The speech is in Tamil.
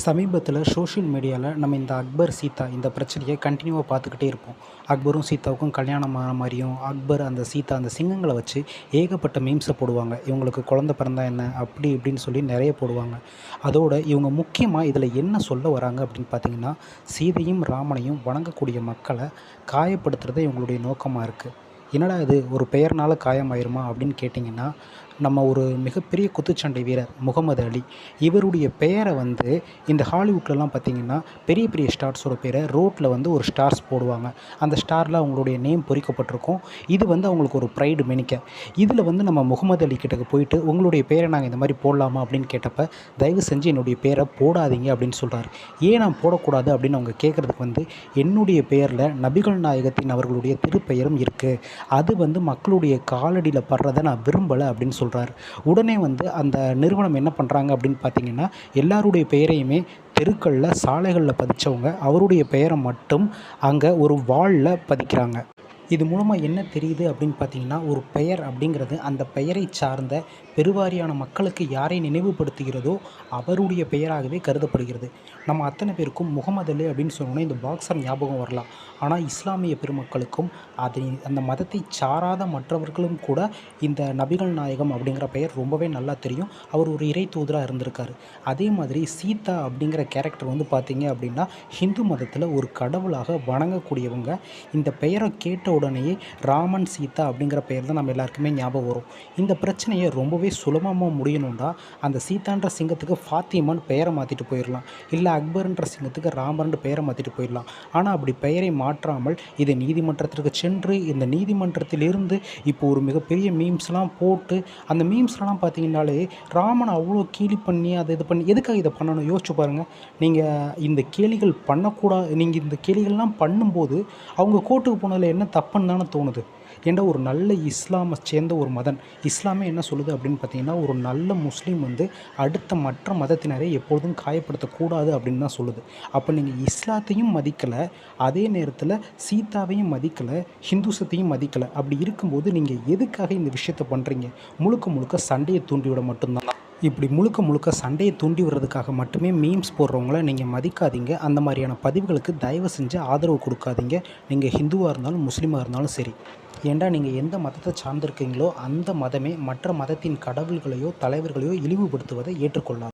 சமீபத்தில் சோஷியல் மீடியாவில் நம்ம இந்த அக்பர் சீதா இந்த பிரச்சனையை கண்டினியூவாக பார்த்துக்கிட்டே இருப்போம். அக்பரும் சீதாவுக்கும் கல்யாணம் ஆன மாதிரியும் அக்பர் அந்த சீதா அந்த சிங்கங்களை வச்சு ஏகப்பட்ட மீம்ஸை போடுவாங்க. இவங்களுக்கு குழந்த பிறந்தா என்ன அப்படி இப்படின்னு சொல்லி நிறைய போடுவாங்க. அதோட இவங்க முக்கியமாக இதில் என்ன சொல்ல வராங்க அப்படின்னு பார்த்தீங்கன்னா, சீதையும் ராமனையும் வணங்கக்கூடிய மக்களை காயப்படுத்துறது இவங்களுடைய நோக்கமாக இருக்குது. என்னடா இது ஒரு பெயர்னால் காயமாயிருமா அப்படின்னு கேட்டிங்கன்னா, நம்ம ஒரு மிகப்பெரிய குத்துச்சண்டை வீரர் முகமது அலி இவருடைய பெயரை வந்து இந்த ஹாலிவுட்லலாம் பார்த்திங்கன்னா பெரிய பெரிய ஸ்டார்ஸோட பேரை ரோட்டில் வந்து ஒரு ஸ்டார்ஸ் போடுவாங்க. அந்த ஸ்டாரில் அவங்களுடைய நேம் பொறிக்கப்பட்டிருக்கும். இது வந்து அவங்களுக்கு ஒரு ப்ரைடு மெனிக்க. இதில் வந்து நம்ம முகமது அலி கிட்டக்கு போயிட்டு உங்களுடைய பேரை நாங்கள் இந்த மாதிரி போடலாமா அப்படின்னு கேட்டப்ப, தயவு செஞ்சு என்னுடைய பேரை போடாதீங்க அப்படின்னு சொல்கிறார். ஏன் நான் போடக்கூடாது அப்படின்னு அவங்க கேட்குறதுக்கு வந்து, என்னுடைய பெயரில் நபிகள் நாயகத்தின் அவர்களுடைய திருப்பெயரும் இருக்குது, அது வந்து மக்களுடைய காலடியில் படுறதை நான் விரும்பலை அப்படின்னு சொல்கிறார். உடனே வந்து அந்த நிறுவனம் என்ன பண்ணுறாங்க அப்படின்னு பார்த்தீங்கன்னா, எல்லாருடைய பெயரையுமே தெருக்களில் சாலைகளில் பதிச்சவங்க அவருடைய பெயரை மட்டும் அங்கே ஒரு வாலில் பதிக்கிறாங்க. இது மூலமாக என்ன தெரியுது அப்படின்னு பார்த்தீங்கன்னா, ஒரு பெயர் அப்படிங்கிறது அந்த பெயரை சார்ந்த பெருவாரியான மக்களுக்கு யாரை நினைவுபடுத்துகிறதோ அவருடைய பெயராகவே கருதப்படுகிறது. நம்ம அத்தனை பேருக்கும் முகமது அலி அப்படின்னு சொன்னோன்னே இந்த பாக்ஸர் ஞாபகம் வரலாம். ஆனால் இஸ்லாமிய பெருமக்களுக்கும் அந்த மதத்தை சாராத மற்றவர்களும் கூட இந்த நபிகள் நாயகம் அப்படிங்கிற பெயர் ரொம்பவே நல்லா தெரியும். அவர் ஒரு இறை தூதராக இருந்திருக்காரு. அதே மாதிரி சீதா அப்படிங்கிற கேரக்டர் வந்து பார்த்திங்க அப்படின்னா, ஹிந்து மதத்தில் ஒரு கடவுளாக வணங்கக்கூடியவங்க. இந்த பெயரை கேட்ட உடனேயே ராமன் சீதா அப்படிங்கிற பெயர் தான் நம்ம எல்லாருக்குமே ஞாபகம் வரும். இந்த பிரச்சனையை ரொம்பவே சுலபமாக முடியணும்னா அந்த சீதான்ற சிங்கத்துக்கு ஃபாத்திமான்னு பெயரை மாற்றிட்டு போயிடலாம், இல்லை அக்பர்ன்ற சிங்கத்துக்கு ராமர்ன்ற பெயரை மாற்றிட்டு போயிடலாம். ஆனால் அப்படி பெயரை மாற்றாமல் இதை நீதிமன்றத்திற்கு சென்று இந்த நீதிமன்றத்திலிருந்து இப்போ ஒரு மிகப்பெரிய மீம்ஸ்லாம் போட்டு அந்த மீம்ஸ்லாம் பார்த்தீங்கன்னாலே ராமனை அவ்வளோ கேலி பண்ணி அதை இது பண்ணி எதுக்காக இதை பண்ணணும் யோசிச்சு பாருங்கள். நீங்கள் இந்த கேலிகள் பண்ணக்கூடாது. நீங்கள் இந்த கேலிகள்லாம் பண்ணும்போது அவங்க கோர்ட்டுக்கு போனதில் என்ன தப்புன்னு தானே தோணுது. ஏன்டா ஒரு நல்ல இஸ்லாமை சேர்ந்த ஒரு மதம் இஸ்லாமே என்ன சொல்லுது அப்படின்னு பார்த்தீங்கன்னா, ஒரு நல்ல முஸ்லீம் வந்து அடுத்த மற்ற மதத்தினரை எப்பொழுதும் காயப்படுத்தக்கூடாது அப்படின்னு தான் சொல்லுது. அப்போ நீங்கள் இஸ்லாத்தையும் மதிக்கலை, அதே நேரத்தில் சீதாவையும் மதிக்கலை, ஹிந்துசத்தையும் மதிக்கலை. அப்படி இருக்கும்போது நீங்கள் எதுக்காக இந்த விஷயத்தை பண்ணுறீங்க? முழுக்க முழுக்க சண்டையை தூண்டிவிட மட்டும்தான். இப்படி முழுக்க முழுக்க சண்டையை தூண்டி விடுறதுக்காக மட்டுமே மீம்ஸ் போடுறவங்கள நீங்கள் மதிக்காதீங்க. அந்த மாதிரியான பதிவுகளுக்கு தயவு செஞ்சு ஆதரவு கொடுக்காதீங்க. நீங்கள் ஹிந்துவாக இருந்தாலும் முஸ்லீமாக இருந்தாலும் சரி. ஏன்டா நீங்கள் எந்த மதத்தை சார்ந்திருக்கீங்களோ அந்த மதமே மற்ற மதத்தின் கடவுள்களையோ தலைவர்களையோ இழிவுபடுத்துவதை ஏற்றுக்கொள்ளாது.